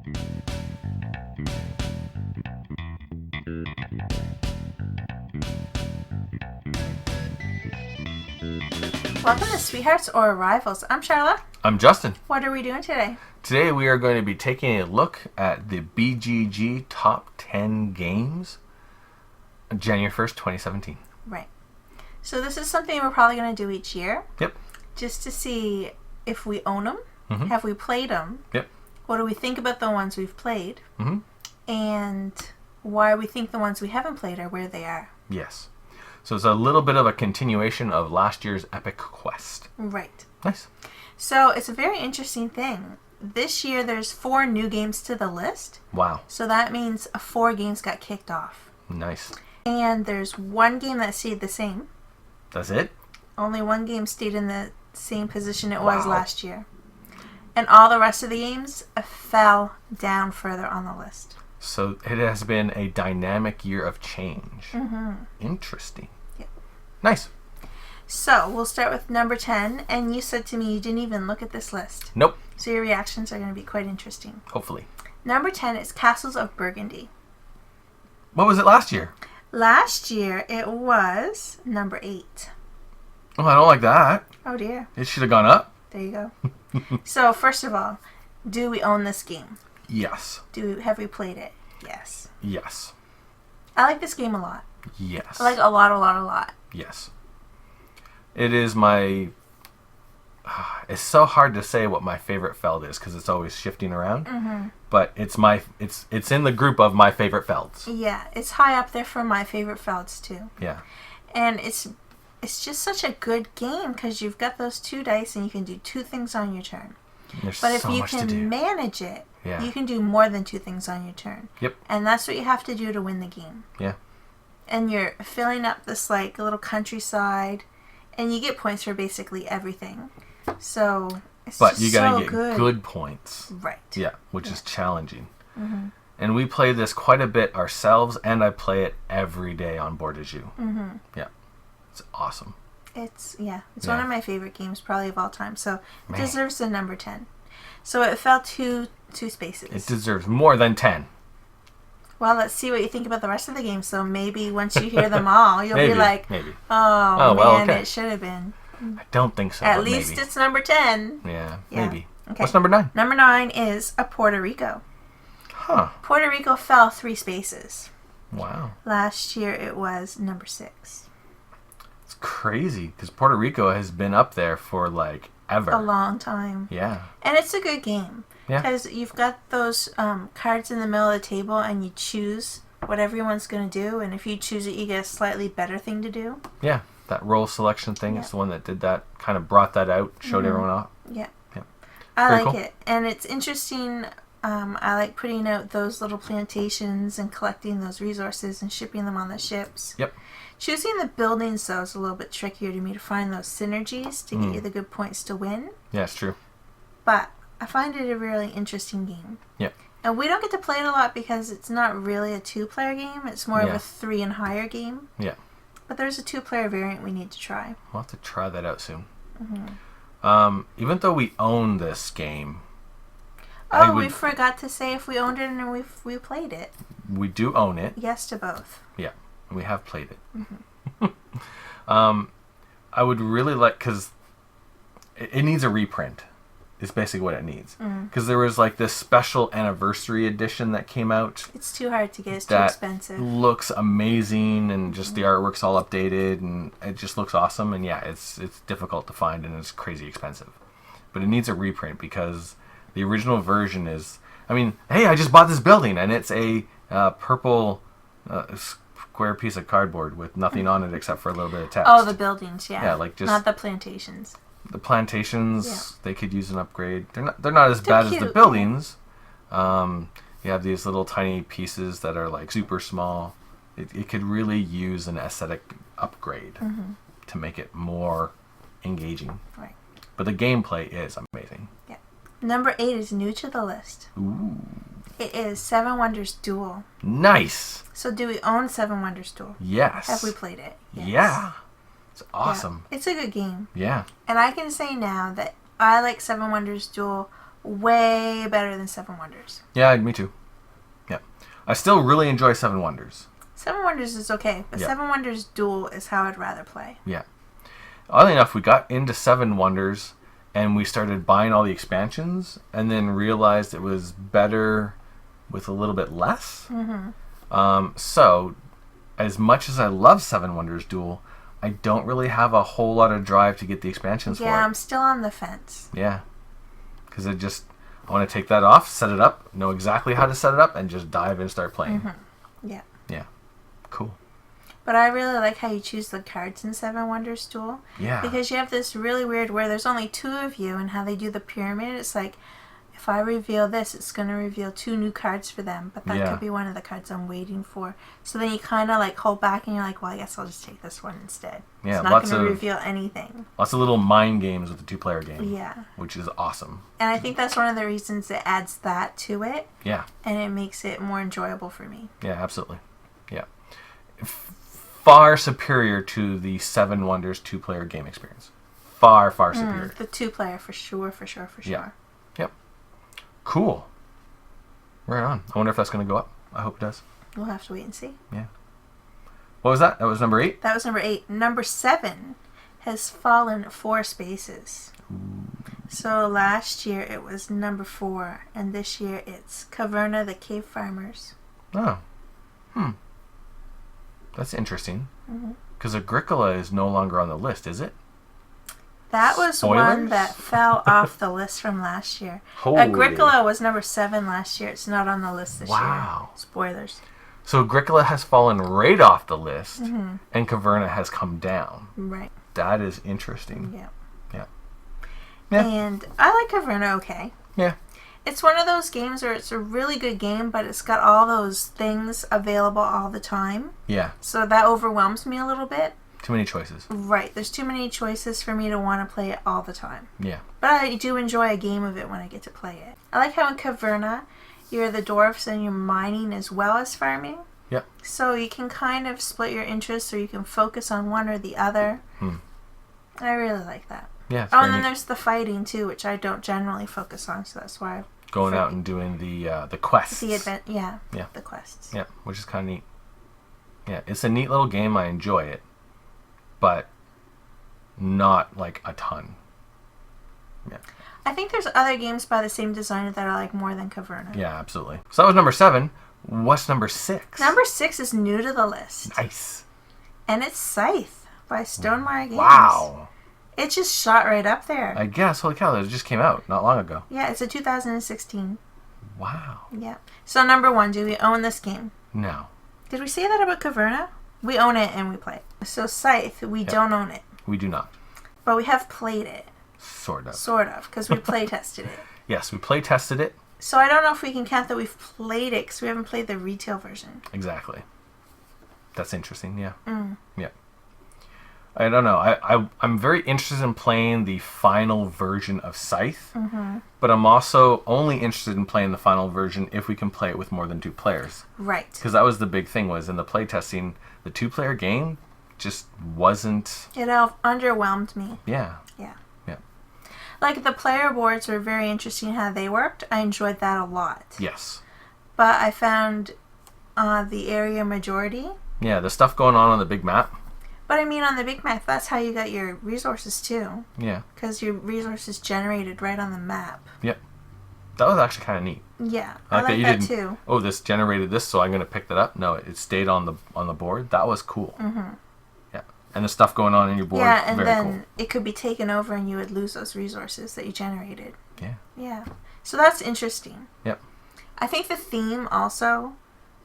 Welcome to Sweethearts or Rivals. I'm Charla. I'm Justin. What are we doing today? Today we are going to be taking a look at the BGG Top 10 Games, January 1st, 2017. Right. So this is something we're probably going to do each year. Yep. Just to see if we own them. Mm-hmm. Have we played them? Yep. What do we think about the ones we've played? Mm-hmm. And why we think the ones we haven't played are where they are. Yes. So it's a little bit of a continuation of last year's Epic Quest. Right. Nice. So it's a very interesting thing. This year there's 4 new games to the list. Wow. So that means 4 games got kicked off. Nice. And there's 1 game that stayed the same. That's it? Only 1 game stayed in the same position it was last year. And all the rest of the games fell down further on the list. So it has been a dynamic year of change. Mm-hmm. Interesting. Yep. Nice. So we'll start with number 10. And you said to me you didn't even look at this list. Nope. So your reactions are going to be quite interesting. Hopefully. Number 10 is Castles of Burgundy. What was it last year? Last year it was number 8. Oh, I don't like that. Oh dear. It should have gone up. There you go. So first of all, do we own this game? Yes. Have we played it? Yes. Yes. I like this game a lot. Yes. I like a lot. Yes. It is my... It's so hard to say what my favorite feld is because it's always shifting around. Mm-hmm. But it's in the group of my favorite felds. Yeah, it's high up there for my favorite felds too. Yeah. And it's just such a good game because you've got those 2 dice and you can do 2 things on your turn. There's But if so you much to do. can manage it, Yeah. you can do more than 2 things on your turn. Yep. And that's what you have to do to win the game. Yeah. And you're filling up this like little countryside, and you get points for basically everything. So it's But just you gotta so get good points. Right. Yeah, which is challenging. Mm-hmm. And we play this quite a bit ourselves, and I play it every day on BGG. Mm-hmm. Yeah. It's awesome. It's one of my favorite games probably of all time. So it Man. deserves the number 10. So it fell two spaces. It deserves more than 10. Well, let's see what you think about the rest of the game. So maybe once you hear them all, you'll be like, maybe. oh well, man, okay. it should have been. I don't think so. At but least maybe. it's number 10. Yeah, Yeah. maybe. Okay. What's number 9? Number 9 is a Puerto Rico. Huh. Puerto Rico fell 3 spaces. Wow. Last year it was number 6. It's crazy because Puerto Rico has been up there for like ever. A long time. Yeah. And it's a good game. Yeah. Because you've got those cards in the middle of the table and you choose what everyone's going to do. And if you choose it, you get a slightly better thing to do. Yeah. That role selection thing is Yeah. the one that did that, kind of brought that out, showed everyone off. Yeah. Yeah. I Very like cool. it. And it's interesting. I like putting out those little plantations and collecting those resources and shipping them on the ships. Yep. Choosing the buildings, though, is a little bit trickier to me to find those synergies to get you the good points to win. Yeah, it's true. But I find it a really interesting game. Yeah. And we don't get to play it a lot because it's not really a 2-player game. It's more of a 3 and higher game. Yeah. But there's a 2-player variant we need to try. We'll have to try that out soon. Mm-hmm. Even though we own this game... we forgot to say if we owned it and we played it. We do own it. Yes to both. Yeah. We have played it. Mm-hmm. I would really like... Because it needs a reprint. Is basically what it needs. Because there was like this special anniversary edition that came out. It's too hard to get. It's too that expensive. Looks amazing, and just the artwork's all updated, and it just looks awesome. And yeah, it's difficult to find, and it's crazy expensive. But it needs a reprint because the original version is... I mean, hey, I just bought this building, and it's a purple square piece of cardboard with nothing on it except for a little bit of text. Oh, the buildings, yeah. Yeah, like just... Not the plantations. The plantations, Yeah. they could use an upgrade. They're not as bad as the cute. buildings. You have these little tiny pieces that are like super small. It could really use an aesthetic upgrade to make it more engaging. Right. But the gameplay is amazing. Yeah. Number 8 is new to the list. Ooh. It is 7 Wonders Duel. Nice. So do we own 7 Wonders Duel? Yes. Have we played it? Yes. Yeah. It's awesome. Yeah. It's a good game. Yeah. And I can say now that I like 7 Wonders Duel way better than Seven Wonders. Yeah, me too. Yeah. I still really enjoy Seven Wonders. Seven Wonders is okay, but Seven Wonders Duel is how I'd rather play. Yeah. Oddly enough, we got into Seven Wonders and we started buying all the expansions and then realized it was better with a little bit less. So, as much as I love Seven Wonders Duel, I don't really have a whole lot of drive to get the expansions for it. Yeah, I'm still on the fence. Yeah. Because I want to take that off, set it up, know exactly how to set it up, and just dive in and start playing. Yeah. Yeah. Cool. But I really like how you choose the cards in Seven Wonders Duel. Yeah. Because you have this really weird where there's only 2 of you, and how they do the pyramid. It's like, if I reveal this, it's going to reveal 2 new cards for them. But that could be one of the cards I'm waiting for. So then you kind of like hold back and you're like, well, I guess I'll just take this one instead. Yeah, it's not going to reveal anything. Lots of little mind games with the 2-player game. Yeah. Which is awesome. And I think that's one of the reasons it adds that to it. Yeah. And it makes it more enjoyable for me. Yeah, absolutely. Yeah. Far superior to the Seven Wonders 2-player game experience. Far superior. The 2-player for sure. Yeah. Yep. Cool. Right on. I wonder if that's going to go up. I hope it does. We'll have to wait and see. Yeah. What was that? That was number 8? That was number 8. Number 7 has fallen 4 spaces. So last year it was number 4, and this year it's Caverna, the Cave Farmers. Oh. That's interesting. Because Agricola is no longer on the list, is it? That was Spoilers? one that fell off the list from last year. Holy. Agricola was number 7 last year. It's not on the list this year. Wow. Spoilers. So Agricola has fallen right off the list, and Caverna has come down. Right. That is interesting. Yeah. Yeah. And I like Caverna okay. Yeah. It's one of those games where it's a really good game, but it's got all those things available all the time. Yeah. So that overwhelms me a little bit. Too many choices. Right. There's too many choices for me to want to play it all the time. Yeah. But I do enjoy a game of it when I get to play it. I like how in Caverna, you're the dwarfs and you're mining as well as farming. Yep. So you can kind of split your interests, or you can focus on one or the other. I really like that. Yeah. Oh, and then there's the fighting too, which I don't generally focus on, so that's why going out and doing the quests. Yeah. Yeah. The quests. Yeah, which is kind of neat. Yeah, it's a neat little game. I enjoy it, but not like a ton. Yeah. I think there's other games by the same designer that I like more than Caverna. Yeah, absolutely. So that was number 7. What's number 6? Number 6 is new to the list. Nice. And it's Scythe by Stonemaier Games. Wow. It just shot right up there. I guess. Holy cow, it just came out not long ago. Yeah, it's a 2016. Wow. Yeah. So number 1, do we own this game? No. Did we say that about Caverna? We own it and we play it. So Scythe, we don't own it. We do not. But we have played it. Sort of. Sort of, because we play tested it. Yes, we play tested it. So I don't know if we can count that we've played it, because we haven't played the retail version. Exactly. That's interesting, yeah. Yeah. I don't know. I'm very interested in playing the final version of Scythe, but I'm also only interested in playing the final version if we can play it with more than 2 players. Right. Because that was the big thing, was in the playtesting, the 2-player game just wasn't... It underwhelmed me. Yeah. Yeah. Yeah. Like, the player boards were very interesting how they worked. I enjoyed that a lot. Yes. But I found the area majority. Yeah, the stuff going on the big map. But I mean, on the big map, that's how you got your resources too. Yeah. Because your resources generated right on the map. Yep. That was actually kind of neat. Yeah, I like that too. Oh, this generated this, so I'm going to pick that up. No, it stayed on the board. That was cool. Yeah. And the stuff going on in your board, yeah, and very then cool. It could be taken over and you would lose those resources that you generated. Yeah. Yeah. So that's interesting. Yep. I think the theme also,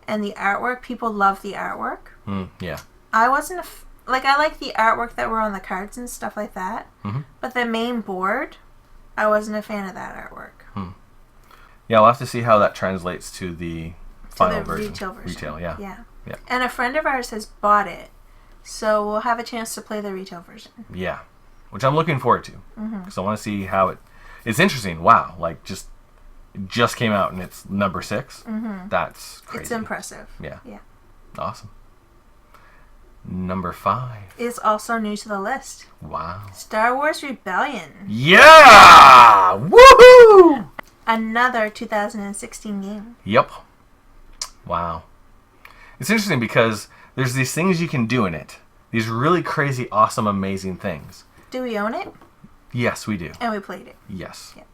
and the artwork, people love the artwork. Yeah. I wasn't I like the artwork that were on the cards and stuff like that. But the main board, I wasn't a fan of that artwork. Yeah, we'll have to see how that translates to the final version. Retail version. Retail, yeah. Yeah. And a friend of ours has bought it, so we'll have a chance to play the retail version. Yeah. Which I'm looking forward to. Because I want to see how it's interesting. Wow. Like, it just came out and it's number 6. That's crazy. It's impressive. Yeah. Yeah. Awesome. Number 5 is also new to the list. Wow. Star Wars Rebellion. Yeah! Woohoo! Another 2016 game. Yep. Wow. It's interesting because there's these things you can do in it. These really crazy, awesome, amazing things. Do we own it? Yes, we do. And we played it. Yes. Yep.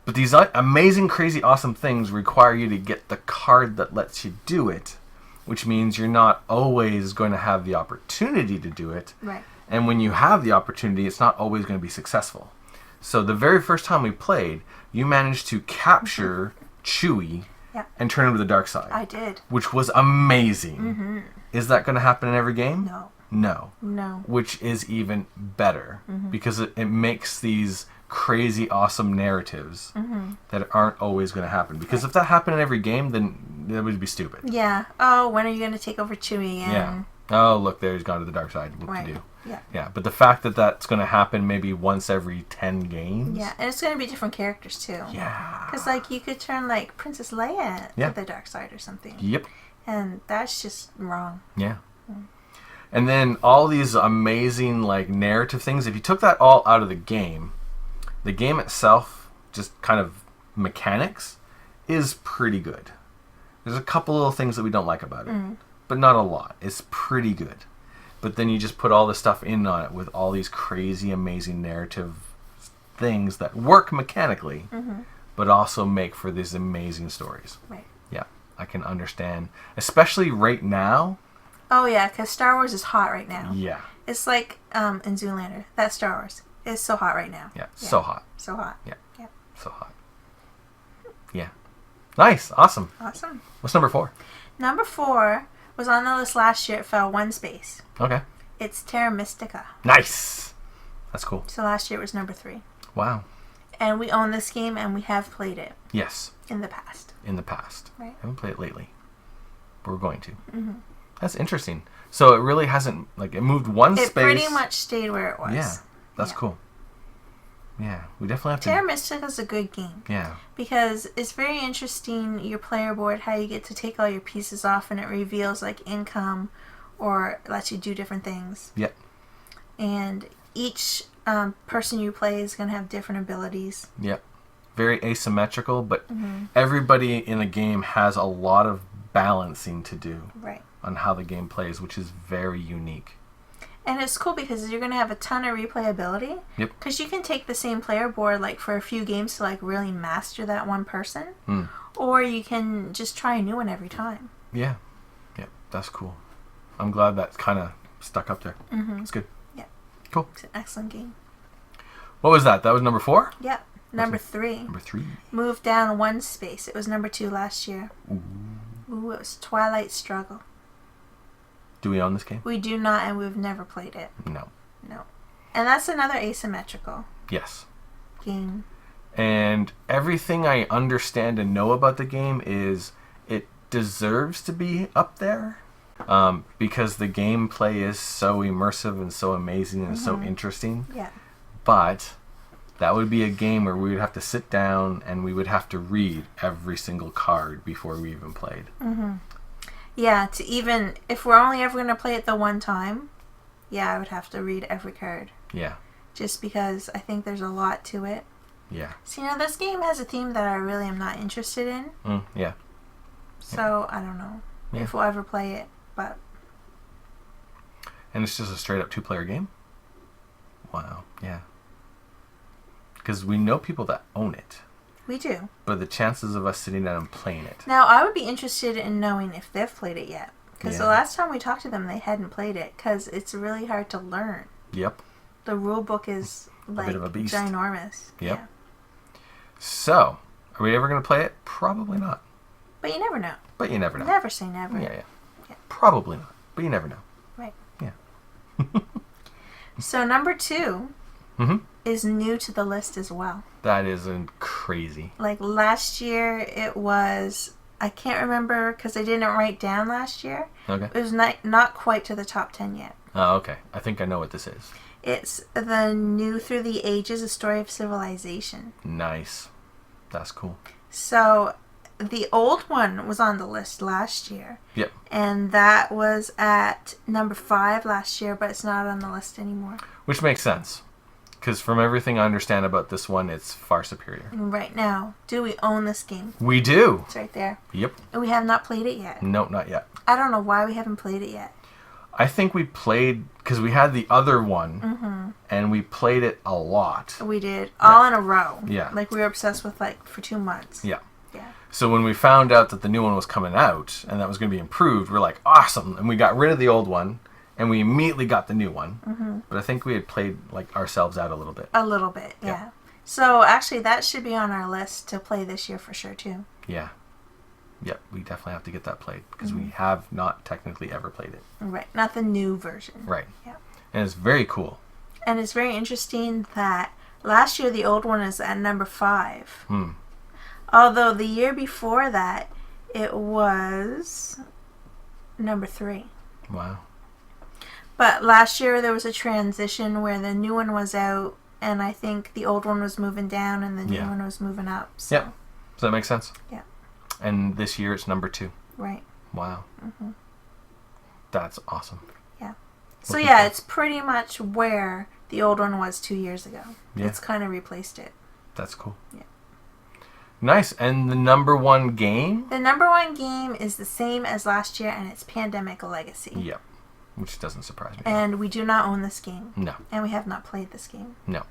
But these amazing, crazy, awesome things require you to get the card that lets you do it, which means you're not always going to have the opportunity to do it. Right. And when you have the opportunity, it's not always going to be successful. So the very first time we played, you managed to capture Chewie and turn him to the dark side. I did. Which was amazing. Is that going to happen in every game? No. No. No. Which is even better because it makes these crazy, awesome narratives that aren't always going to happen. Because if that happened in every game, then it would be stupid. Yeah. Oh, when are you going to take over Chewie? Yeah. Oh, look, there he's gone to the dark side. What to do? Yeah. Yeah, but the fact that that's going to happen maybe once every 10 games. Yeah, and it's going to be different characters too. Yeah. Because like you could turn like Princess Leia to the dark side or something. Yep. And that's just wrong. Yeah. And then all these amazing like narrative things, if you took that all out of the game itself, just kind of mechanics, is pretty good. There's a couple little things that we don't like about it, but not a lot. It's pretty good. But then you just put all this stuff in on it with all these crazy, amazing narrative things that work mechanically, but also make for these amazing stories. Right. Yeah, I can understand, especially right now. Oh yeah, because Star Wars is hot right now. Yeah. It's like in Zoolander. That Star Wars is so hot right now. Yeah, so hot. So hot. Yeah. Yeah. So hot. Yeah. Nice. Awesome. Awesome. What's number 4? Number 4 was on the list last year. It fell one space. Okay. It's Terra Mystica. Nice. That's cool. So last year it was number 3. Wow. And we own this game and we have played it. Yes. In the past. In the past. Right. I haven't played it lately. But we're going to. That's interesting. So it really hasn't, like, it moved one space. It pretty much stayed where it was. Yeah. That's cool. Yeah. We definitely have to. Terra Mystica is a good game. Yeah. Because it's very interesting, your player board, how you get to take all your pieces off and it reveals, like, income or lets you do different things. Yep. And each person you play is going to have different abilities. Yep. Very asymmetrical, but everybody in a game has a lot of balancing to do. Right. On how the game plays, which is very unique. And it's cool because you're going to have a ton of replayability. Yep. Because you can take the same player board like for a few games to like really master that one person. Or you can just try a new one every time. Yeah. Yep. That's cool. I'm glad that kind of stuck up there. It's good. Yeah. Cool. It's an excellent game. What was that? That was number 4? Yep. Number 3. Number 3. Moved down one space. It was number 2 last year. Ooh, it was Twilight Struggle. Do we own this game? We do not, and we've never played it. No. No. And that's another asymmetrical Yes. game. And everything I understand and know about the game is it deserves to be up there because the gameplay is so immersive and so amazing and so interesting. Yeah. But that would be a game where we would have to sit down and we would have to read every single card before we even played. Yeah, to even, if we're only ever going to play it the one time, yeah, I would have to read every card. Yeah. Just because I think there's a lot to it. Yeah. So, this game has a theme that I really am not interested in. Yeah. So, I don't know if we'll ever play it, but... And it's just a straight up 2-player game? Wow. Yeah. Because we know people that own it. We do. But the chances of us sitting down and playing it. Now, I would be interested in knowing if they've played it yet. Because the last time we talked to them, they hadn't played it. Because it's really hard to learn. Yep. The rule book is, like, a bit of a beast. Ginormous. Yep. Yeah. So, are we ever going to play it? Probably not. But you never know. But you never know. Never say never. Yeah. Probably not. But you never know. Right. Yeah. So, number 2 is new to the list as well. That is crazy. Like last year, it was, I can't remember because I didn't write down last year. Okay. It was not quite to the top 10 yet. Oh, okay. I think I know what this is. It's the New Through the Ages, A Story of Civilization. Nice. That's cool. So, the old one was on the list last year. Yep. And that was at number 5 last year, but it's not on the list anymore. Which makes sense. Because from everything I understand about this one, it's far superior. Right now, do we own this game? We do. It's right there. Yep. And we have not played it yet. No, not yet. I don't know why we haven't played it yet. I think we played, because we had the other one, and we played it a lot. We did. All in a row. Yeah. Like, we were obsessed with, like, for 2 months. Yeah. Yeah. So when we found out that the new one was coming out, and that was going to be improved, we're like, awesome. And we got rid of the old one, and we immediately got the new one. But I think we had played, like, ourselves out a little bit. A little bit, yeah. So, actually, that should be on our list to play this year for sure, too. Yeah. Yep, we definitely have to get that played, because we have not technically ever played it. Right. Not the new version. Right. Yeah. And it's very cool. And it's very interesting that last year the old one is at number 5. Although the year before that, it was number 3. Wow. But last year there was a transition where the new one was out, and I think the old one was moving down and the new one was moving up. So. Yep. Does that make sense? Yeah. And this year it's number 2. Right. Wow. That's awesome. Yeah. So yeah, it's pretty much where the old one was 2 years ago. Yeah. It's kind of replaced it. That's cool. Yeah. Nice. And the number 1 game? The number 1 game is the same as last year, and it's Pandemic Legacy. Yep. Which doesn't surprise me. And we do not own this game. No. And we have not played this game. No.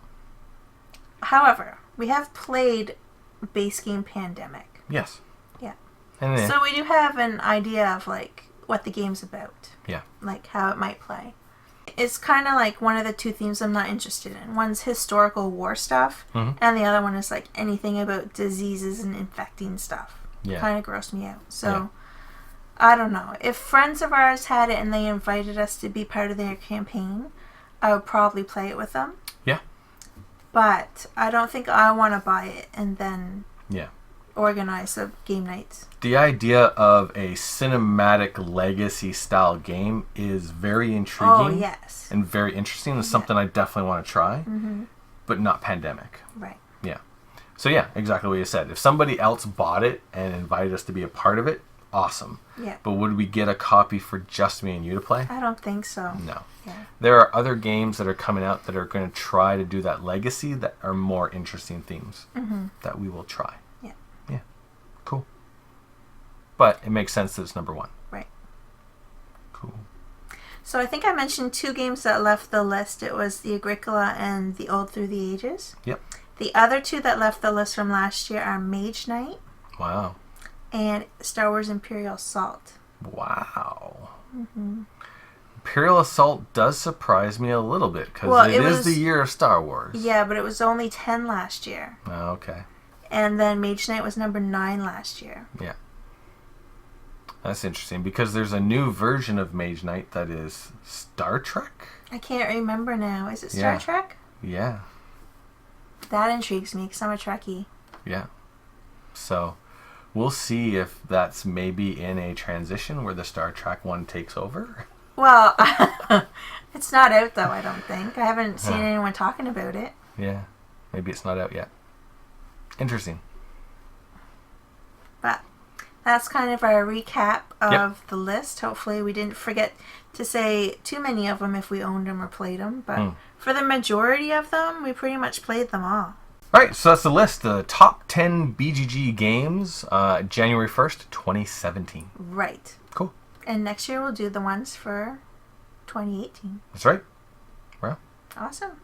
However, we have played base game Pandemic. Yes. Yeah. And then, So we do have an idea of, like, what the game's about. Yeah. Like, how it might play. It's kind of like one of the 2 themes I'm not interested in. One's historical war stuff, and the other one is, like, anything about diseases and infecting stuff. Yeah. Kind of grossed me out. So, I don't know. If friends of ours had it and they invited us to be part of their campaign, I would probably play it with them. Yeah. But I don't think I want to buy it and then organize the game nights. The idea of a cinematic legacy style game is very intriguing. Oh, yes. And very interesting. It's something I definitely want to try, but not Pandemic. Right. Yeah. So yeah, exactly what you said. If somebody else bought it and invited us to be a part of it, awesome. Yeah. But would we get a copy for just me and you to play? I don't think so. No. Yeah. There are other games that are coming out that are going to try to do that legacy that are more interesting themes that we will try. Yeah. Yeah. Cool. But it makes sense that it's number 1. Right. Cool. So I think I mentioned 2 games that left the list. It was the Agricola and the Old Through the Ages. Yep. The other 2 that left the list from last year are Mage Knight Wow. and Star Wars Imperial Assault. Wow. Imperial Assault does surprise me a little bit because it is the year of Star Wars. Yeah, but it was only 10 last year. Oh, okay. And then Mage Knight was number 9 last year. Yeah. That's interesting because there's a new version of Mage Knight that is Star Trek? I can't remember now. Is it Star Trek? Yeah. That intrigues me because I'm a Trekkie. Yeah. So we'll see if that's maybe in a transition where the Star Trek one takes over. Well, it's not out though, I don't think. I haven't seen anyone talking about it. Yeah. Maybe it's not out yet. Interesting. But that's kind of our recap of the list. Hopefully we didn't forget to say too many of them if we owned them or played them. But for the majority of them, we pretty much played them all. Alright, so that's the list. The top 10 BGG games, January 1st, 2017. Right. Cool. And next year we'll do the ones for 2018. That's right. Well. Awesome.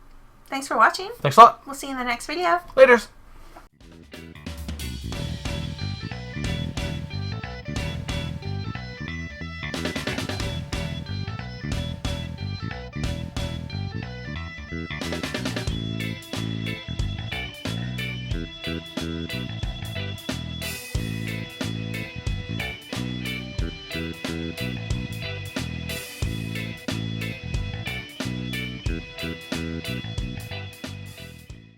Thanks for watching. Thanks a lot. We'll see you in the next video. Laters.